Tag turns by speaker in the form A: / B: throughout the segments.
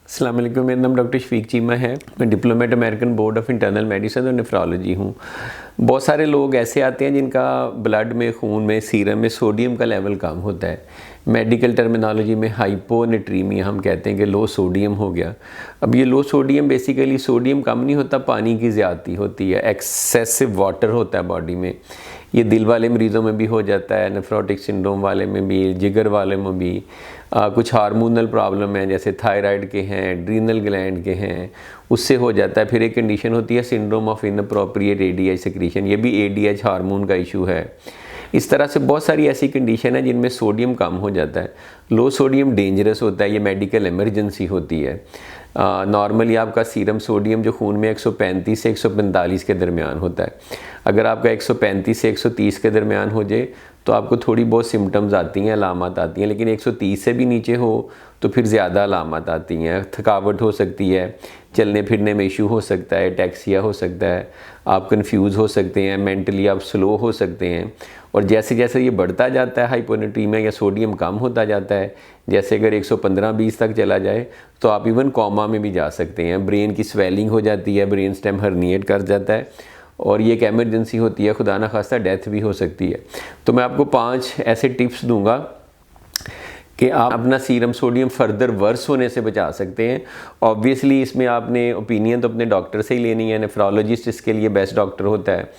A: अस्सलाम वालेकुम, मेरा नाम डॉक्टर शफीक चीमा है। मैं diplomat American board of internal medicine और नेफ्रोलॉजी हूँ। बहुत सारे लोग ऐसे आते हैं जिनका ब्लड में, खून में, सीरम में सोडियम का लेवल कम होता है। मेडिकल टर्मिनोलॉजी में हाइपोनेट्रीमिया हम कहते हैं कि लो सोडियम हो गया। अब ये लो सोडियम बेसिकली सोडियम कम नहीं होता, पानी की ज़्यादती होती है, एक्सेसिव वाटर होता है बॉडी में। ये दिल वाले मरीज़ों में भी हो जाता है, नेफ्रोटिक सिंड्रोम वाले में भी, जिगर वाले में भी। कुछ हार्मोनल प्रॉब्लम है जैसे थायराइड के हैं, एड्रीनल ग्लैंड के हैं, उससे हो जाता है। फिर एक कंडीशन होती है syndrome of inappropriate ADH secretion, ये भी एडीएच हार्मोन का इशू है। इस तरह से बहुत सारी ऐसी कंडीशन है जिनमें सोडियम कम हो जाता है। लो सोडियम डेंजरस होता है, ये मेडिकल इमरजेंसी होती है। नॉर्मली आपका सीरम सोडियम जो खून में 135 से 145 के दरमियान होता है। अगर आपका 135 से 130 के दरमियान हो जाए तो आपको थोड़ी बहुत सिम्टम्स आती हैं, अलामत आती हैं। लेकिन 130 से भी नीचे हो तो फिर ज़्यादा अलामत आती हैं। थकावट हो सकती है, चलने फिरने में इशू हो सकता है, टैक्सिया हो सकता है, आप कंफ्यूज हो सकते हैं, मेंटली आप स्लो हो सकते हैं। और जैसे जैसे ये बढ़ता जाता है हाइपोनेट्रीमिया या सोडियम कम होता जाता है, जैसे अगर 115-20 तक चला जाए तो आप इवन कोमा में भी जा सकते हैं। ब्रेन की स्वेलिंग हो जाती है, ब्रेन स्टेम हर्निएट कर जाता है और ये एक एमरजेंसी होती है, खुदा ना खास्ता डेथ भी हो सकती है। तो मैं आपको 5 ऐसे टिप्स दूंगा कि आप अपना सीरम सोडियम फर्दर वर्स होने से बचा सकते हैं। ऑब्वियसली इसमें आपने ओपिनियन तो अपने डॉक्टर से ही लेनी है, नेफ्रोलॉजिस्ट इसके लिए बेस्ट डॉक्टर होता है,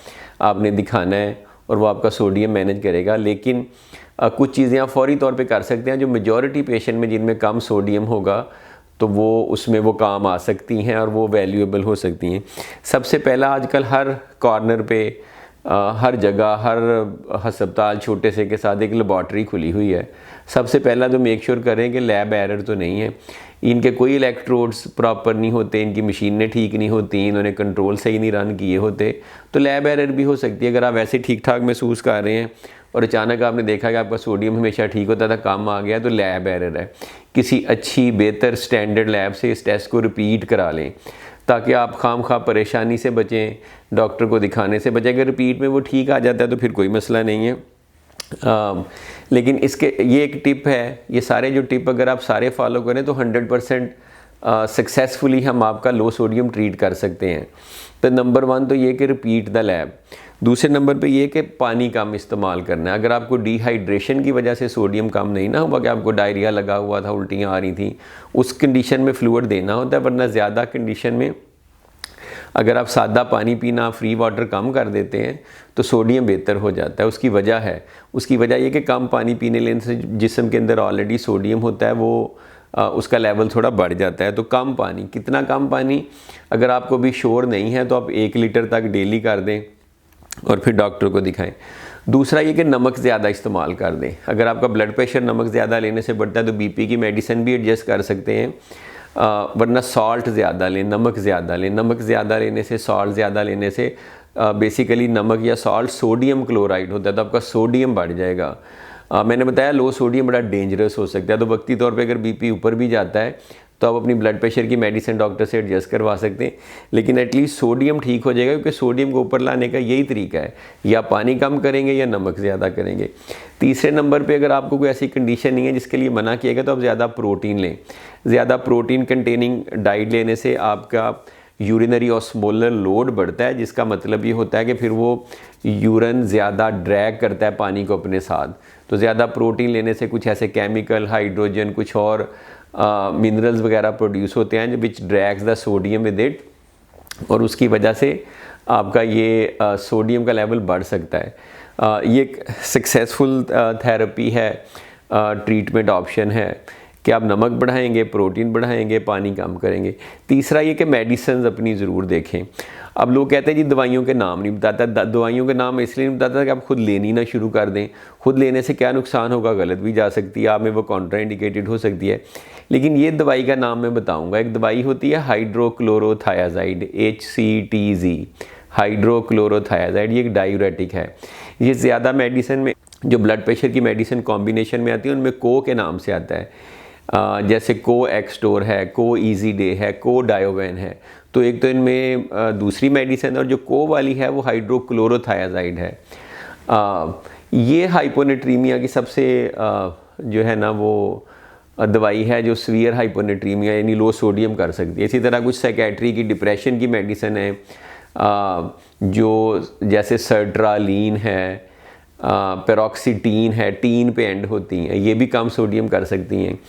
A: आपने दिखाना है और वो आपका सोडियम मैनेज करेगा। लेकिन कुछ चीज़ें आप फौरी तौर पे कर सकते हैं जो मेजॉरिटी पेशेंट में जिनमें कम सोडियम होगा तो वो उसमें वो काम आ सकती हैं और वो वैल्यूएबल हो सकती हैं। सबसे पहला, आजकल हर कॉर्नर पे हर जगह, हर हस्पताल छोटे से के साथ एक लेबॉर्ट्री खुली हुई है। सबसे पहला तो मेक श्योर करें कि लैब एरर तो नहीं है, इनके कोई इलेक्ट्रोड्स प्रॉपर नहीं होते, इनकी मशीनें ठीक नहीं होती, इन्होंने कंट्रोल सही नहीं रन किए होते, तो लैब एरर भी हो सकती है। अगर आप वैसे ठीक ठाक महसूस कर रहे हैं और अचानक आपने देखा कि आपका सोडियम हमेशा ठीक होता था, कम आ गया, तो लैब एरर है। किसी अच्छी बेहतर स्टैंडर्ड लैब से इस टेस्ट को रिपीट करा लें ताकि आप खामखा परेशानी से बचें, डॉक्टर को दिखाने से बचें। अगर रिपीट में वो ठीक आ जाता है तो फिर कोई मसला नहीं है। लेकिन इसके ये एक टिप है, ये सारे जो टिप अगर आप सारे फॉलो करें तो 100% सक्सेसफुली हम आपका लो सोडियम ट्रीट कर सकते हैं। तो नंबर 1 तो ये कि रिपीट द लैब। दूसरे नंबर पे ये कि पानी कम इस्तेमाल करना है। अगर आपको डिहाइड्रेशन की वजह से सोडियम कम नहीं ना हुआ कि आपको डायरिया लगा हुआ था, उल्टियाँ आ रही थी, उस कंडीशन में फ्लूइड देना होता है। वरना ज़्यादा कंडीशन में अगर आप सादा पानी पीना, फ्री वाटर कम कर देते हैं तो सोडियम बेहतर हो जाता है। उसकी वजह ये कि कम पानी पीने लेने से जिस्म के अंदर ऑलरेडी सोडियम होता है, वो उसका लेवल थोड़ा बढ़ जाता है। तो कम पानी, कितना कम पानी, अगर आपको भी श्योर नहीं है तो आप 1 लीटर तक डेली कर दें और फिर डॉक्टर को दिखाएं। दूसरा ये कि नमक ज़्यादा इस्तेमाल कर दें। अगर आपका ब्लड प्रेशर नमक ज़्यादा लेने से बढ़ता है तो बीपी की मेडिसिन भी एडजस्ट कर सकते हैं। वरना सॉल्ट ज़्यादा लें, नमक ज़्यादा लें। नमक ज़्यादा लेने से, सॉल्ट ज़्यादा लेने से बेसिकली नमक या सॉल्ट सोडियम क्लोराइड होता है, तो आपका सोडियम बढ़ जाएगा। मैंने बताया लो सोडियम बड़ा डेंजरस हो सकता है, तो वक्ती तौर पे अगर बीपी ऊपर भी जाता है तो आप अपनी ब्लड प्रेशर की मेडिसिन डॉक्टर से एडजस्ट करवा सकते हैं। लेकिन एटलीस्ट सोडियम ठीक हो जाएगा, क्योंकि सोडियम को ऊपर लाने का यही तरीका है, या पानी कम करेंगे या नमक ज़्यादा करेंगे। तीसरे नंबर पे अगर आपको कोई ऐसी कंडीशन नहीं है जिसके लिए मना किया गया तो आप ज़्यादा प्रोटीन लें। ज़्यादा प्रोटीन कंटेनिंग डाइट लेने से आपका यूरिनरी ऑस्मोलर लोड बढ़ता है, जिसका मतलब ये होता है कि फिर वो यूरिन ज़्यादा ड्रैग करता है पानी को अपने साथ। तो ज़्यादा प्रोटीन लेने से कुछ ऐसे केमिकल, हाइड्रोजन, कुछ और मिनरल्स वगैरह प्रोड्यूस होते हैं which drags the sodium with it, और उसकी वजह से आपका ये सोडियम का लेवल बढ़ सकता है। ये एक सक्सेसफुल थेरेपी है, ट्रीटमेंट ऑप्शन है कि आप नमक बढ़ाएंगे, प्रोटीन बढ़ाएंगे, पानी कम करेंगे। तीसरा ये कि मेडिसिन अपनी ज़रूर देखें। अब लोग कहते हैं जी दवाइयों के नाम नहीं बताता। दवाइयों के नाम इसलिए नहीं बताता कि आप खुद लेनी ना शुरू कर दें। खुद लेने से क्या नुकसान होगा, गलत भी जा सकती है, आप में वो कॉन्ट्राइंडिकेटेड हो सकती है। लेकिन ये दवाई का नाम मैं बताऊंगा। एक दवाई होती है हाइड्रोक्लोरोथायाजाइड, HCTZ, हाइड्रोक्लोरोथायाजाइड। ये एक डायूरेटिक है। ये ज़्यादा मेडिसिन में, जो ब्लड प्रेशर की मेडिसिन कॉम्बिनेशन में आती है उनमें को के नाम से आता है। जैसे को एक्सटोर है, को ईजी डे है, को डायोवेन है। तो एक तो इनमें दूसरी मेडिसिन और जो को वाली है वो हाइड्रोक्लोरोथायाजाइड है। ये हाइपोनेट्रीमिया की सबसे जो है ना वो दवाई है जो सीवियर हाइपोनेट्रीमिया यानी लो सोडियम कर सकती है। इसी तरह कुछ साइकेट्री की डिप्रेशन की मेडिसिन है जो जैसे सर्ट्रालीन है, पेरोक्सीटीन है, टीन पे एंड होती हैं, ये भी कम सोडियम कर सकती हैं।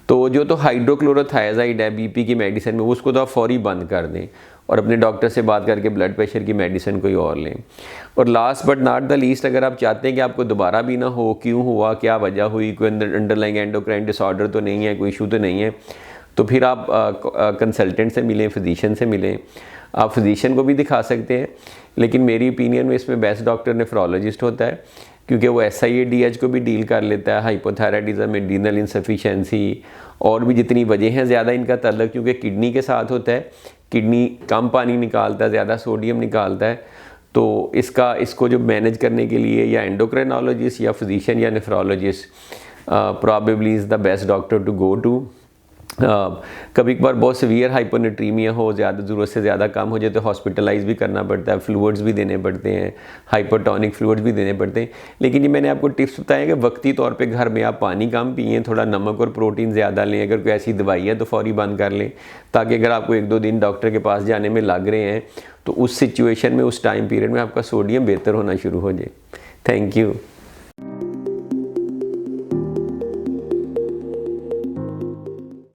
A: तो जो तो हाइड्रोक्लोरोथायजाइड है बीपी की मेडिसिन में, उसको तो आप फौरी बंद कर दें और अपने डॉक्टर से बात करके ब्लड प्रेशर की मेडिसिन कोई और लें। और last but not the least, अगर आप चाहते हैं कि आपको दोबारा भी ना हो, क्यों हुआ, क्या वजह हुई, कोई अंडरलाइंग एंडोक्राइन डिसऑर्डर तो नहीं है, कोई इशू तो नहीं है, तो फिर आप कंसल्टेंट से मिलें, फिजिशियन से मिलें। आप फिजिशियन को भी दिखा सकते हैं, लेकिन मेरी ओपिनियन में इसमें बेस्ट डॉक्टर नेफ्रोलॉजिस्ट होता है, क्योंकि वो SIADH को भी डील कर लेता है, हाइपोथायराइडिज्म, एड्रीनल इनसफिशिएंसी और भी जितनी वजह हैं। ज़्यादा इनका ताल्लुक क्योंकि किडनी के साथ होता है, किडनी कम पानी निकालता है, ज़्यादा सोडियम निकालता है, तो इसको जो मैनेज करने के लिए या एंडोक्राइनोलॉजिस्ट या फिजिशियन या nephrologist probably is the best doctor to go to. कभी कभार बहुत सीवियर हाइपोनेट्रीमिया हो, ज़्यादा ज़रूरत से ज़्यादा कम हो जाए तो हॉस्पिटलाइज भी करना पड़ता है, फ्लूइड्स भी देने पड़ते हैं, हाइपोटोनिक फ्लूइड्स भी देने पड़ते हैं। लेकिन ये मैंने आपको टिप्स बताए कि वक्ती तौर पे घर में आप पानी कम पिएँ, थोड़ा नमक और प्रोटीन ज़्यादा लें, अगर कोई ऐसी दवाई है तो फौरी बंद कर लें, ताकि अगर आपको 1-2 दिन डॉक्टर के पास जाने में लग रहे हैं तो उस सिचुएशन में, उस टाइम पीरियड में आपका सोडियम बेहतर होना शुरू हो जाए। Thank you.